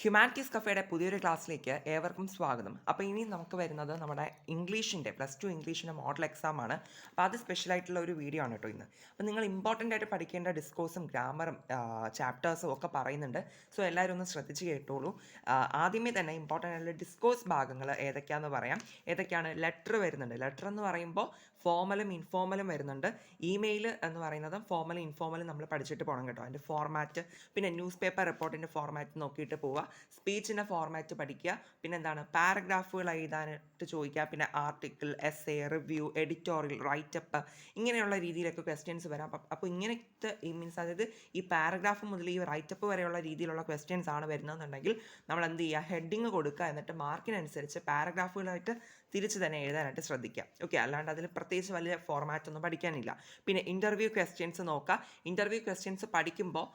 Humanities കഫേയുടെ പുതിയൊരു ക്ലാസ്സിലേക്ക് ഏവർക്കും സ്വാഗതം. അപ്പോൾ ഇനി നമുക്ക് വരുന്നത് നമ്മുടെ ഇംഗ്ലീഷിൻ്റെ +2 ഇംഗ്ലീഷിൻ്റെ മോഡൽ എക്സാമാണ്. അപ്പോൾ അത് സ്പെഷ്യലായിട്ടുള്ള ഒരു വീഡിയോ ആണ് കേട്ടോ ഇന്ന്. അപ്പോൾ നിങ്ങൾ ഇമ്പോർട്ടൻ്റ് ആയിട്ട് പഠിക്കേണ്ട ഡിസ്കോഴ്സും ഗ്രാമറും ചാപ്റ്റേഴ്സും ഒക്കെ പറയുന്നുണ്ട്. സോ എല്ലാവരും ഒന്ന് ശ്രദ്ധിച്ച് കേട്ടോളൂ. ആദ്യമേ തന്നെ ഇമ്പോർട്ടൻ്റ് ആയിട്ടുള്ള ഡിസ്കോഴ്സ് ഭാഗങ്ങൾ ഏതൊക്കെയാണെന്ന് പറയാം. ഏതൊക്കെയാണ്? ലെറ്റർ വരുന്നുണ്ട്. ലെറ്റർ എന്ന് പറയുമ്പോൾ ഫോമലും ഇൻഫോമലും വരുന്നുണ്ട്. ഇമെയിൽ എന്ന് പറയുന്നത് ഫോമലും ഇൻഫോമലും നമ്മൾ പഠിച്ചിട്ട് പോകണം കേട്ടോ. അതിൻ്റെ ഫോർമാറ്റ്, പിന്നെ ന്യൂസ് പേപ്പർ റിപ്പോർട്ടിൻ്റെ ഫോർമാറ്റ് നോക്കിയിട്ട് പോവുക. സ്പീച്ചിൻ്റെ ഫോർമാറ്റ് പഠിക്കുക. പിന്നെ എന്താണ്, പാരഗ്രാഫുകൾ എഴുതാനായിട്ട് ചോദിക്കുക. പിന്നെ article, essay, review, editorial, writeup, ഇങ്ങനെയുള്ള രീതിയിലൊക്കെ ക്വസ്റ്റ്യൻസ് വരാം. അപ്പോൾ ഇങ്ങനത്തെ മീൻസ് അതായത് ഈ പാരഗ്രാഫ് മുതൽ ഈ റൈറ്റപ്പ് വരെയുള്ള രീതിയിലുള്ള ക്വസ്റ്റ്യൻസ് ആണ് വരുന്നതെന്നുണ്ടെങ്കിൽ നമ്മൾ എന്ത് ചെയ്യുക, ഹെഡിങ് കൊടുക്കുക. എന്നിട്ട് മാർക്കിനനുസരിച്ച് പാരഗ്രാഫുകളായിട്ട് തിരിച്ച് തന്നെ എഴുതാനായിട്ട് ശ്രദ്ധിക്കുക. ഓക്കെ, അല്ലാണ്ട് അതിൽ പ്രത്യേകിച്ച് വലിയ ഫോർമാറ്റ് ഒന്നും പഠിക്കാനില്ല. പിന്നെ ഇൻ്റർവ്യൂ ക്വസ്റ്റ്യൻസ് നോക്കുക. ഇൻ്റർവ്യൂ ക്വസ്റ്റ്യൻസ് പഠിക്കുമ്പോൾ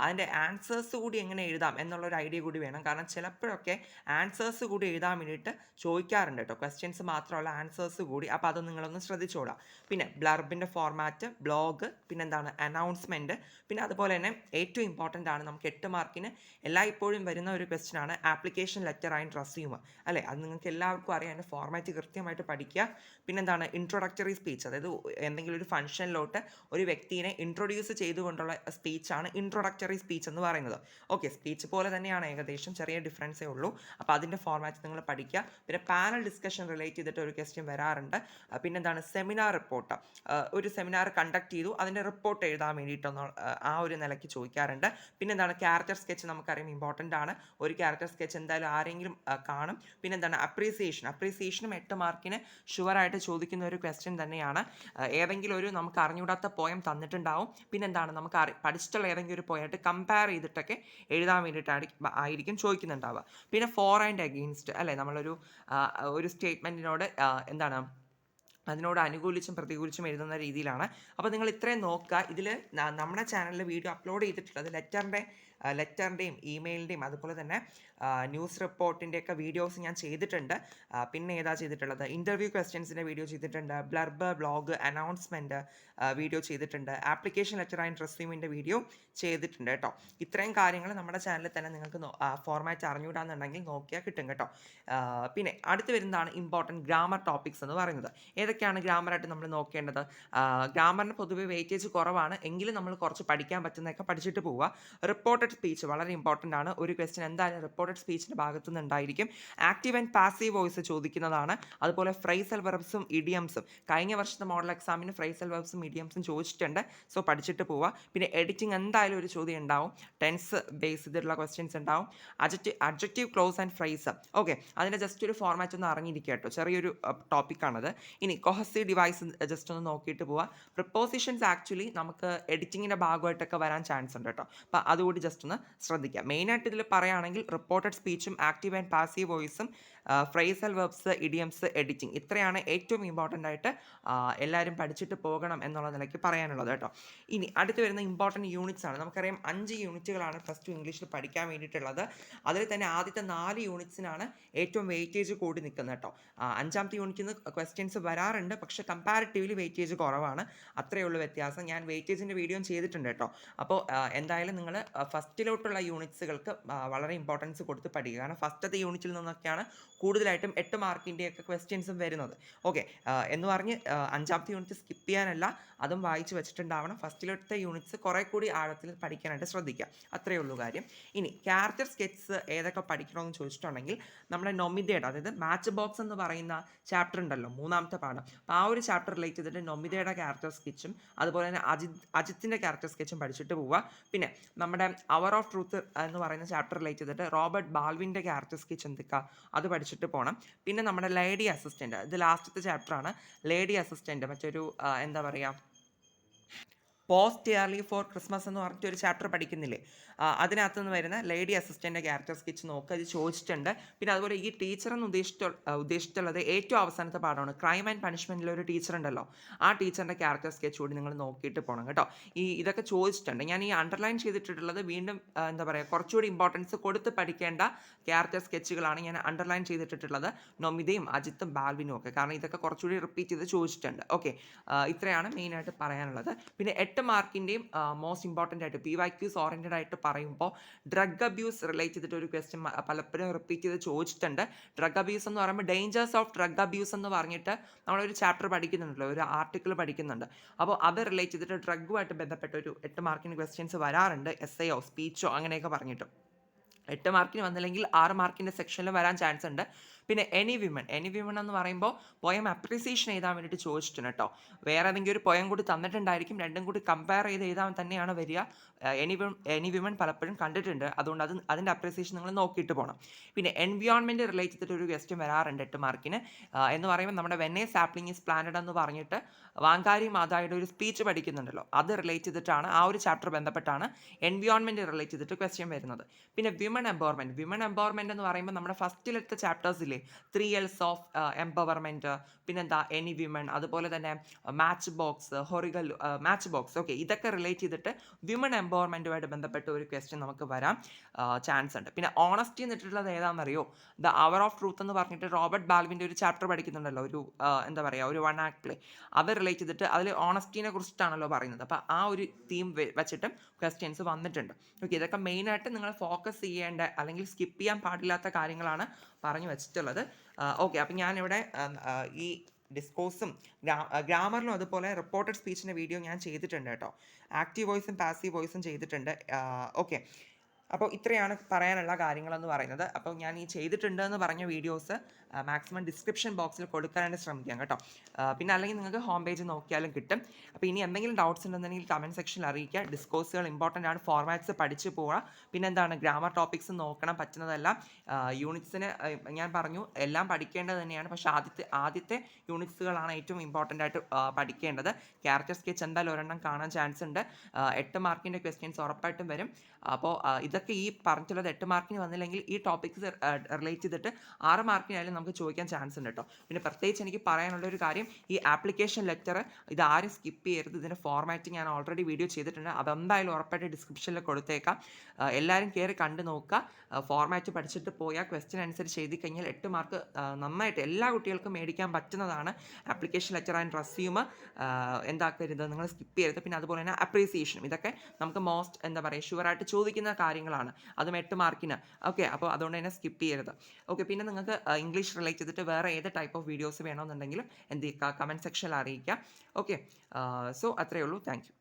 അതിൻ്റെ ആൻസേഴ്സ് കൂടി എങ്ങനെ എഴുതാം എന്നുള്ളൊരു ഐഡിയ കൂടി വേണം. കാരണം ചിലപ്പോഴൊക്കെ ആൻസേഴ്സ് കൂടി എഴുതാൻ വേണ്ടിയിട്ട് ചോദിക്കാറുണ്ട് കേട്ടോ. ക്വസ്റ്റ്യൻസ് മാത്രമല്ല, ആൻസേഴ്സ് കൂടി. അപ്പോൾ അത് നിങ്ങളൊന്ന് ശ്രദ്ധിച്ചോളാം. പിന്നെ ബ്ലർബിൻ്റെ ഫോർമാറ്റ്, ബ്ലോഗ്, പിന്നെന്താണ് അനൗൺസ്മെൻറ്റ്. പിന്നെ അതുപോലെ തന്നെ ഏറ്റവും ഇമ്പോർട്ടൻ്റ് ആണ്, നമുക്ക് 8 മാർക്കിന് എല്ലായ്പ്പോഴും വരുന്ന ഒരു ക്വസ്റ്റ്യൻ ആണ് ആപ്ലിക്കേഷൻ ലെറ്റർ ആൻഡ് റെസ്യൂം. അല്ലേ, അത് നിങ്ങൾക്ക് എല്ലാവർക്കും അറിയാം. അതിൻ്റെ ഫോർമാറ്റ് കൃത്യമായിട്ട് പഠിക്കുക. പിന്നെന്താണ് ഇൻട്രൊഡക്ടറി സ്പീച്ച്, അതായത് എന്തെങ്കിലും ഒരു ഫംഗ്ഷനിലോട്ട് ഒരു വ്യക്തിയെ ഇൻട്രൊഡ്യൂസ് ചെയ്തുകൊണ്ടുള്ള സ്പീച്ചാണ് ഇൻട്രൊഡക്ടറി സ്പീച്ച് എന്ന് പറയുന്നത്. ഓക്കെ, സ്പീച്ച് പോലെ തന്നെയാണ്, ഏകദേശം ചെറിയ ഡിഫറൻസേ ഉള്ളൂ. അപ്പോൾ അതിൻ്റെ ഫോർമാറ്റ് നിങ്ങൾ പഠിക്കുക. പിന്നെ പാനൽ ഡിസ്കഷൻ റിലേറ്റ് ചെയ്തിട്ട് ഒരു ക്വസ്റ്റ്യൻ വരാറുണ്ട്. പിന്നെന്താണ് സെമിനാർ റിപ്പോർട്ട്, ഒരു സെമിനാർ കണ്ടക്ട് ചെയ്തു, അതിൻ്റെ റിപ്പോർട്ട് എഴുതാൻ വേണ്ടിയിട്ടൊന്ന് ആ ഒരു നിലയ്ക്ക് ചോദിക്കാറുണ്ട്. പിന്നെന്താണ് ക്യാരക്ടർ സ്കെച്ച്, നമുക്കറിയാം ഇമ്പോർട്ടൻ്റ് ആണ്. ഒരു ക്യാരക്ടർ സ്കെച്ച് എന്തായാലും ആരെങ്കിലും കാണും. പിന്നെന്താണ് അപ്രീസിയേഷനും 8 മാർക്കിന് ഷുവറായിട്ട് ചോദിക്കുന്ന ഒരു ക്വസ്റ്റ്യൻ തന്നെയാണ്. ഏതെങ്കിലും ഒരു നമുക്ക് അറിഞ്ഞൂടാത്ത പോയം തന്നിട്ടുണ്ടാവും. പിന്നെന്താണ് നമുക്ക് പഠിച്ചിട്ടുള്ള ഏതെങ്കിലും ഒരു പോയമായിട്ട് കമ്പയർ ചെയ്തിട്ടൊക്കെ എഴുതാൻ വേണ്ടിയിട്ടായിരിക്കും ചോദിക്കുന്നുണ്ടാവുക. പിന്നെ ഫോർ ആൻഡ് അഗെയിൻസ്റ്റ്, അല്ലേ, ഒരു സ്റ്റേറ്റ്മെൻറ്റിനോട് എന്താണ് അതിനോട് അനുകൂലിച്ചും പ്രതികൂലിച്ചും എഴുതുന്ന രീതിയിലാണ്. അപ്പോൾ നിങ്ങൾ ഇത്രയും നോക്കുക. ഇതിൽ നമ്മുടെ ചാനലിൽ വീഡിയോ അപ്ലോഡ് ചെയ്തിട്ടുള്ളത് ലെറ്ററിൻ്റെയും ഇമെയിലിൻ്റെയും അതുപോലെ തന്നെ ന്യൂസ് റിപ്പോർട്ടിൻ്റെയൊക്കെ വീഡിയോസ് ഞാൻ ചെയ്തിട്ടുണ്ട്. പിന്നെ ഏതാ ചെയ്തിട്ടുള്ളത്, ഇൻ്റർവ്യൂ ക്വസ്റ്റ്യൻസിൻ്റെ വീഡിയോ ചെയ്തിട്ടുണ്ട്, ബ്ലർബ്, ബ്ലോഗ്, അനൗൺസ്മെൻറ്റ് വീഡിയോ ചെയ്തിട്ടുണ്ട്, ആപ്ലിക്കേഷൻ ലെറ്റർ ആൻഡ് റെസ്യൂമിൻ്റെ വീഡിയോ ചെയ്തിട്ടുണ്ട് കേട്ടോ. ഇത്രയും കാര്യങ്ങൾ നമ്മുടെ ചാനലിൽ തന്നെ നിങ്ങൾക്ക് ഫോർമാറ്റ് അറിഞ്ഞുകൂടാന്നുണ്ടെങ്കിൽ നോക്കിയാൽ കിട്ടും കേട്ടോ. പിന്നെ അടുത്ത് വരുന്നതാണ് ഇമ്പോർട്ടൻറ്റ് ഗ്രാമർ ടോപ്പിക്സ് എന്ന് പറയുന്നത്. ഏതൊക്കെയാണ് ഗ്രാമറായിട്ട് നമ്മൾ നോക്കേണ്ടത്? ഗ്രാമറിന് പൊതുവെ വെയിറ്റേജ് കുറവാണ്, എങ്കിലും നമ്മൾ കുറച്ച് പഠിക്കാൻ പറ്റുന്നതൊക്കെ പഠിച്ചിട്ട് പോവുക. റിപ്പോർട്ടഡ് സ്പീച്ച് വളരെ ഇമ്പോർട്ടൻ്റ് ആണ്. ഒരു ക്വസ്റ്റ്യൻ എന്തായാലും റിപ്പോർട്ടഡ് സ്പീച്ചിൻ്റെ ഭാഗത്തു നിന്നുണ്ടായിരിക്കും. ആക്റ്റീവ് ആൻഡ് പാസീവ് വോയിസ് ചോദിക്കുന്നതാണ്. അതുപോലെ ഫ്രൈസൽ വെർബ്സും ഇഡിയംസും, കഴിഞ്ഞ വർഷത്തെ മോഡൽ എക്സാമിന് ഫ്രൈസൽ വെർബ്സും ഇഡിയംസും ചോദിച്ചിട്ടുണ്ട്. സോ പഠിച്ചിട്ട് പോവുക. പിന്നെ എഡിറ്റിംഗ് എന്തായാലും ഒരു ചോദ്യം ഉണ്ടാവും. ടെൻസ് ബേസ് ചെയ്തിട്ടുള്ള ക്വസ്റ്റ്യൻസ് ഉണ്ടാവും. Adjective, close and fries. Okay, അതിൻ്റെ ജസ്റ്റ് ഒരു ഫോർമാറ്റ് ഒന്ന് അറിഞ്ഞിരിക്കുക കേട്ടോ. ചെറിയൊരു ടോപ്പിക്കാണത്. ഇനി കൊഹസീവ് ഡിവൈസ് ജസ്റ്റ് ഒന്ന് നോക്കിയിട്ട് പോവുക. പ്രിപ്പോസിഷൻസ് ആക്ച്വലി നമുക്ക് എഡിറ്റിങ്ങിൻ്റെ ഭാഗമായിട്ടൊക്കെ വരാൻ ചാൻസ് ഉണ്ട് കേട്ടോ. അപ്പോൾ അതുകൂടി ജസ്റ്റ് ഒന്ന് ശ്രദ്ധിക്കുക. മെയിനായിട്ട് ഇതിൽ പറയുകയാണെങ്കിൽ റിപ്പോർട്ടഡ് സ്പീച്ചും ആക്റ്റീവ് ആൻഡ് പാസീവ് വോയിസും ഫ്രൈസൽ വെർബ്സ്, ഇഡിയംസ്, എഡിറ്റിംഗ്, ഇത്രയാണ് ഏറ്റവും ഇമ്പോർട്ടൻ്റ് ആയിട്ട് എല്ലാവരും പഠിച്ചിട്ട് പോകണം എന്നുള്ള നിലയ്ക്ക് പറയാനുള്ളത് കേട്ടോ. ഇനി അടുത്ത് വരുന്ന ഇമ്പോർട്ടൻറ്റ് യൂണിറ്റ്സ് ആണ്. നമുക്കറിയാം 5 യൂണിറ്റുകളാണ് +2 ഇംഗ്ലീഷിൽ പഠിക്കാൻ വേണ്ടിയിട്ടുള്ളത്. അതിൽ തന്നെ ആദ്യത്തെ 4 യൂണിറ്റ്സിനാണ് ഏറ്റവും വെയിറ്റേജ് കൂടി നിൽക്കുന്നത് കേട്ടോ. 5ാമത്തെ യൂണിറ്റിൽ നിന്ന് ക്വസ്റ്റ്യൻസ് വരാറുണ്ട്, പക്ഷേ കമ്പാരിറ്റീവ്ലി വെയിറ്റേജ് കുറവാണ്. അത്രയേ ഉള്ളൂ വ്യത്യാസം. ഞാൻ വെയിറ്റേജിൻ്റെ വീഡിയോ ചെയ്തിട്ടുണ്ട് കേട്ടോ. അപ്പോൾ എന്തായാലും നിങ്ങൾ ഫസ്റ്റിലോട്ടുള്ള യൂണിറ്റ്സുകൾക്ക് വളരെ ഇമ്പോർട്ടൻസ് കൊടുത്ത് പഠിക്കുക. കാരണം ഫസ്റ്റത്തെ യൂണിറ്റിൽ നിന്നൊക്കെയാണ് കൂടുതലായിട്ടും 8 മാർക്കിൻ്റെയൊക്കെ ക്വസ്റ്റ്യൻസും വരുന്നത്. ഓക്കെ, എന്ന് പറഞ്ഞ് 5ാമത്തെ യൂണിറ്റ് സ്കിപ്പ് ചെയ്യാനല്ല, അതും വായിച്ച് വെച്ചിട്ടുണ്ടാവണം. ഫസ്റ്റിലത്തെ യൂണിറ്റ്സ് കുറേ കൂടി ആഴത്തിൽ പഠിക്കാനായിട്ട് ശ്രദ്ധിക്കുക. അത്രയേ ഉള്ളൂ കാര്യം. ഇനി ക്യാരക്ടർ സ്കെറ്റ്സ് ഏതൊക്കെ പഠിക്കണമെന്ന് ചോദിച്ചിട്ടുണ്ടെങ്കിൽ നമ്മുടെ നൊമിതയുടെ, അതായത് മാച്ച് ബോക്സ് എന്ന് പറയുന്ന ചാപ്റ്റർ ഉണ്ടല്ലോ, 3ാമത്തെ പാഠം. അപ്പോൾ ആ ഒരു ചാപ്റ്റർ റിലേറ്റ് ചെയ്തിട്ട് നൊമിതയുടെ ക്യാരക്ടർ സ്കെച്ചും അതുപോലെ തന്നെ അജിത്തിൻ്റെ ക്യാരക്ടർ സ്കെച്ചും പഠിച്ചിട്ട് പോവുക. പിന്നെ നമ്മുടെ അവർ ഓഫ് ട്രൂത്ത് എന്ന് പറയുന്ന ചാപ്റ്റർ റിലേറ്റ് ചെയ്തിട്ട് റോബർട്ട് ബാൽവിൻ്റെ ക്യാരക്ടർ സ്കെച്ച് എന്തൊക്കെ അത് പഠിച്ചിട്ട് പോകണം. പിന്നെ നമ്മുടെ ലേഡി അസിസ്റ്റൻറ്റ്, ഇത് ലാസ്റ്റത്തെ ചാപ്റ്ററാണ്. ലേഡി അസിസ്റ്റൻറ്റ് മറ്റൊരു എന്താ പറയുക, പോസ്റ്റ് ഇയർലി ഫോർ ക്രിസ്മസ് എന്ന് പറഞ്ഞിട്ട് ഒരു ചാപ്റ്റർ പഠിക്കുന്നില്ലേ, അതിനകത്ത് നിന്ന് വരുന്ന ലേഡി അസിസ്റ്റൻ്റ് ക്യാരക്ടർ സ്കെച്ച് നോക്കുക, അത് ചോദിച്ചിട്ടുണ്ട്. പിന്നെ അതുപോലെ ഈ ടീച്ചർ എന്ന് ഉദ്ദേശിച്ചിട്ടുള്ളത് ഏറ്റവും അവസാനത്തെ പാഠമാണ്. ക്രൈം ആൻഡ് പണിഷ്മെൻറ്റിലെ ഒരു ടീച്ചർ ഉണ്ടല്ലോ, ആ ടീച്ചറിൻ്റെ ക്യാരക്ടർ സ്കെച്ച് കൂടി നിങ്ങൾ നോക്കിയിട്ട് പോകണം കേട്ടോ. ഇതൊക്കെ ചോദിച്ചിട്ടുണ്ട്. ഞാൻ ഈ അണ്ടർലൈൻ ചെയ്തിട്ടുള്ളത് വീണ്ടും എന്താ പറയുക, കുറച്ചുകൂടി ഇമ്പോർട്ടൻസ് കൊടുത്ത് പഠിക്കേണ്ട ക്യാരക്ടർ സ്കെച്ചുകളാണ് ഞാൻ അണ്ടർലൈൻ ചെയ്തിട്ടുള്ളത്. നൊമിതയും അജിത്തും ബാൽവിനും ഒക്കെ, കാരണം ഇതൊക്കെ കുറച്ചുകൂടി റിപ്പീറ്റ് ചെയ്ത് ചോദിച്ചിട്ടുണ്ട്. ഓക്കെ, ഇത്രയാണ് മെയിനായിട്ട് പറയാനുള്ളത്. പിന്നെ 8 മാർക്കിൻ്റെയും മോസ്റ്റ് ഇമ്പോർട്ടൻ്റ് ആയിട്ട് PYQs ഓറിയൻറ്റഡ് ആയിട്ട് പറയുമ്പോൾ ഡ്രഗ് അബ്യൂസ് റിലേറ്റ് ചെയ്തിട്ട് ഒരു ക്വസ്റ്റ്യൻ പലപ്പോഴും റിപ്പീറ്റ് ചെയ്ത് ചോദിച്ചിട്ടുണ്ട്. ഡ്രഗ് അബ്യൂസ് എന്ന് പറയുമ്പോൾ ഡേഞ്ചേഴ്സ് ഓഫ് ഡ്രഗ് അബ്യൂസ് എന്ന് പറഞ്ഞിട്ട് നമ്മളൊരു ചാപ്റ്റർ പഠിക്കുന്നുണ്ടല്ലോ, ഒരു ആർട്ടിക്കിൾ പഠിക്കുന്നുണ്ട്. അപ്പോൾ അത് റിലേറ്റ് ചെയ്തിട്ട് ഡ്രഗുമായിട്ട് ബന്ധപ്പെട്ട ഒരു 8 മാർക്കിന് ക്വസ്റ്റ്യൻസ് വരാറുണ്ട്, എസ്സേയോ സ്പീച്ചോ അങ്ങനെയൊക്കെ പറഞ്ഞിട്ട്. 8 മാർക്കിന് വന്നില്ലെങ്കിൽ 6 മാർക്കിൻ്റെ സെക്ഷനിൽ വരാൻ ചാൻസ് ഉണ്ട്. പിന്നെ എനി വിമൺ എന്ന് പറയുമ്പോൾ പോയം അപ്രിസിയേഷൻ എഴുതാൻ വേണ്ടിയിട്ട് ചോദിച്ചിട്ടുണ്ട് കേട്ടോ. വേറെ ഏതെങ്കിലും ഒരു പോയം കൂടി തന്നിട്ടുണ്ടായിരിക്കും, രണ്ടും കൂടി കമ്പയർ ചെയ്ത് എഴുതാൻ തന്നെയാണ് വരിക. എനി വിമൺ പലപ്പോഴും കണ്ടിട്ടുണ്ട്, അതുകൊണ്ട് അതിൻ്റെ അപ്രിസിയേഷൻ നിങ്ങൾ നോക്കിയിട്ട് പോകണം. പിന്നെ എൻവിയോൺമെൻറ്റ് റിലേറ്റ് ചെയ്തിട്ട് ഒരു ക്വസ്റ്റ്യൻ വരാറുണ്ട് 8 മാർക്കിന്. എന്ന് പറയുമ്പോൾ നമ്മുടെ when A sapling is planted എന്ന് പറഞ്ഞിട്ട് വാങ്കാരി മാതായുടെ ഒരു സ്പീച്ച് പഠിക്കുന്നുണ്ടല്ലോ, അത് റിലേറ്റ് ചെയ്തിട്ടാണ്, ആ ഒരു ചാപ്റ്റർ ബന്ധപ്പെട്ടാണ് എൻവിയോൺമെൻറ്റ് റിലേറ്റ് ചെയ്തിട്ട് ക്വസ്റ്റ്യൻ വരുന്നത്. പിന്നെ വിമൺ എംപവർമെൻറ്റ് എന്ന് പറയുമ്പോൾ നമ്മുടെ ഫസ്റ്റിലെടുത്ത ചാപ്റ്റേഴ്സിലെ 3 L's ഓഫ് എംപവർമെൻറ്റ്, പിന്നെന്താ എനി വിമൺ, അതുപോലെ തന്നെ match box, match box, okay, ഇതൊക്കെ റിലേറ്റ് ചെയ്തിട്ട് വിമൺ എംപവർമെൻറ്റുമായിട്ട് ബന്ധപ്പെട്ട ഒരു ക്വസ്റ്റ്യൻ നമുക്ക് വരാൻ ചാൻസ് ഉണ്ട്. പിന്നെ ഓണസ്റ്റി എന്നിട്ടുള്ളത് ഏതാണെന്നറിയോ? ദ അവർ ഓഫ് ട്രൂത്ത് എന്ന് പറഞ്ഞിട്ട് റോബർട്ട് ബാൽവിൻ്റെ ഒരു ചാപ്റ്റർ പഠിക്കുന്നുണ്ടല്ലോ, ഒരു എന്താ പറയുക, ഒരു 1 act play. അത് റിലേറ്റ് ചെയ്തിട്ട് അതിൽ ഓണസ്റ്റിനെ കുറിച്ചിട്ടാണല്ലോ പറയുന്നത്. അപ്പോൾ ആ ഒരു തീം വെച്ചിട്ടും ക്വസ്റ്റ്യൻസ് വന്നിട്ടുണ്ട്. ഓക്കെ, ഇതൊക്കെ മെയിനായിട്ട് നിങ്ങൾ ഫോക്കസ് ചെയ്യേണ്ട അല്ലെങ്കിൽ സ്കിപ്പ് ചെയ്യാൻ പാടില്ലാത്ത കാര്യങ്ങളാണ് പറഞ്ഞു വെച്ചിട്ടുള്ളത്. ഓക്കെ, അപ്പം ഞാനിവിടെ ഈ ഡിസ്കോഴ്സും ഗ്രാമറിലും അതുപോലെ റിപ്പോർട്ടഡ് സ്പീച്ചിൻ്റെ വീഡിയോ ഞാൻ ചെയ്തിട്ടുണ്ട് കേട്ടോ. ആക്റ്റീവ് വോയിസും പാസീവ് വോയിസും ചെയ്തിട്ടുണ്ട്. ഓക്കെ, അപ്പോൾ ഇത്രയാണ് പറയാനുള്ള കാര്യങ്ങളെന്ന് പറയുന്നത്. അപ്പോൾ ഞാൻ ഈ ചെയ്തിട്ടുണ്ട് എന്ന് പറഞ്ഞ വീഡിയോസ് മാക്സിമം ഡിസ്ക്രിപ്ഷൻ ബോക്സിൽ കൊടുക്കാനായിട്ട് ശ്രമിക്കാം കേട്ടോ. പിന്നെ അല്ലെങ്കിൽ നിങ്ങൾക്ക് ഹോം പേജ് നോക്കിയാലും കിട്ടും. അപ്പോൾ ഇനി എന്തെങ്കിലും ഡൗട്ട്സ് ഉണ്ടെന്നുണ്ടെങ്കിൽ കമൻറ്റ് സെക്ഷനിൽ അറിയിക്കുക. ഡിസ്കോഴ്സുകൾ ഇമ്പോർട്ടൻ്റ് ആണ്, ഫോർമാറ്റ്സ് പഠിച്ചു പോവുക. പിന്നെ എന്താണ്, ഗ്രാമർ ടോപ്പിക്സ് നോക്കണം, പറ്റുന്നതെല്ലാം. യൂണിറ്റ്സിന് ഞാൻ പറഞ്ഞു എല്ലാം പഠിക്കേണ്ടത് തന്നെയാണ്, പക്ഷേ ആദ്യത്തെ യൂണിറ്റ്സുകളാണ് ഏറ്റവും ഇമ്പോർട്ടൻ്റ് ആയിട്ട് പഠിക്കേണ്ടത്. ക്യാരക്ടർ സ്കെച്ച് എന്തായാലും ഒരെണ്ണം കാണാൻ ചാൻസ് ഉണ്ട്. 8 മാർക്കിൻ്റെ ക്വസ്റ്റ്യൻസ് ഉറപ്പായിട്ടും വരും. അപ്പോൾ ഇതൊക്കെ ഈ പറഞ്ഞിട്ടുള്ളത് 8 മാർക്കിന് വന്നില്ലെങ്കിൽ ഈ ടോപ്പിക്സ് റിലേറ്റ് ചെയ്തിട്ട് 6 മാർക്കിനായാലും നമുക്ക് ചോദിക്കാൻ ചാൻസ് ഉണ്ട് കേട്ടോ. പിന്നെ പ്രത്യേകിച്ച് എനിക്ക് പറയാനുള്ള ഒരു കാര്യം, ഈ ആപ്ലിക്കേഷൻ ലെറ്റർ ഇത് ആരും സ്കിപ്പ് ചെയ്യരുത്. ഇതിൻ്റെ ഫോർമാറ്റ് ഞാൻ ഓൾറെഡി വീഡിയോ ചെയ്തിട്ടുണ്ട്, അതെന്തായാലും ഉറപ്പായിട്ട് ഡിസ്ക്രിപ്ഷനിൽ കൊടുത്തേക്കാം. എല്ലാവരും കയറി കണ്ടു നോക്കുക. ഫോർമാറ്റ് പഠിച്ചിട്ട് പോയാൽ ക്വസ്റ്റ്യൻ അനുസരിച്ച് എഴുതി കഴിഞ്ഞാൽ 8 മാർക്ക് നന്നായിട്ട് എല്ലാ കുട്ടികൾക്കും മേടിക്കാൻ പറ്റുന്നതാണ്. ആപ്ലിക്കേഷൻ ലെറ്റർ ആൻഡ് റെസ്യൂം എന്താക്കരുത്, നിങ്ങൾ സ്കിപ്പ് ചെയ്യരുത്. പിന്നെ അതുപോലെ തന്നെ അപ്രീസിയേഷനും, ഇതൊക്കെ നമുക്ക് മോസ്റ്റ് എന്താ പറയുക ഷുവറായിട്ട് ചോദിക്കുന്ന കാര്യങ്ങളാണ്, അതും 8 മാർക്കിന്. ഓക്കെ, അപ്പോൾ അതുകൊണ്ട് തന്നെ സ്കിപ്പ് ചെയ്യരുത്. ഓക്കെ, പിന്നെ നിങ്ങൾക്ക് ഇംഗ്ലീഷ് റിലേറ്റ് ചെയ്തിട്ട് വേറെ ഏത് ടൈപ്പ് ഓഫ് വീഡിയോസ് വേണമെന്നുണ്ടെങ്കിലും എന്ത് ചെയ്യുക, കമൻറ്റ് സെക്ഷനിൽ അറിയിക്കുക. ഓക്കെ, സോ അത്രയേ ഉള്ളൂ. Thank you.